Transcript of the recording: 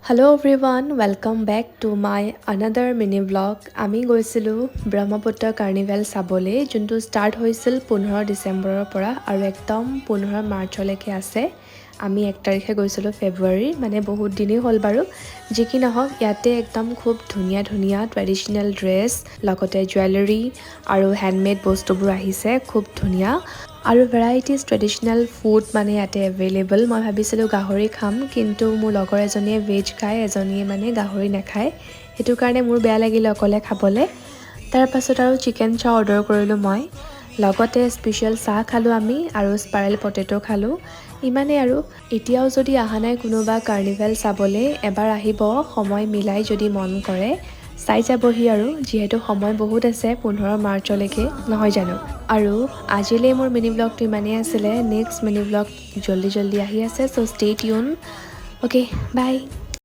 Hello everyone, welcome back to my another mini vlog. আমি গৈছিলো Brahmaputra carnival চাবলৈ যোনটো ষ্টাৰ্ট হৈছিল 15 ডিসেম্বৰৰ পৰা আৰু একদম 15 মাৰ্চলৈকে আছে। আমি 1 তাৰিখে গৈছিলো ফেব্ৰুৱাৰী মানে বহুত দিনই হ'ল বাৰু যি কি নহওক ইয়াতে একদম খুব ধুনীয়া ধুনীয়া ট্ৰেডিশনেল ড্ৰেছ লগতে জুৱেলাৰী আৰু হ্যান্ডমেড বস্তুবোৰ আহিছে খুব ধুনীয়া আৰু ভেৰাইটিজ ট্ৰেডিশনেল ফুড মানে ইয়াতে এভেইলেবল মই ভাবিছিলো গাহৰি খাম কিন্তু মোৰ লগৰ এজনীয়ে ভেজ খায় এজনীয়ে মানে গাহৰি নাখায় হেতু কাৰণে মোৰ বেয়া লাগিল অকলে খাবলে তাৰ পাছত আৰু চিকেন চাও অৰ্ডাৰ কৰিলো মই লগতে স্পেশাল চাহ খালো আমি আৰু স্পাইৰেল পটেটো খালো ইমানে আৰু এতিয়াও যদি আহা নাই কোনোবা কাৰ্নিভেল চাবলে এবাৰ আহিব সময় মিলাই যদি মন কৰে চাই যাবহি আৰু যেহেতু সময় বহুত আছে 15 মাৰ্চলৈকে নহয় জানো আৰু আজিলে মোৰ মিনি ব্লগটো ইমানেই আছিলে নেক্সট মিনি ব্লগ জল্দি আহি আছে so stay tune okay bye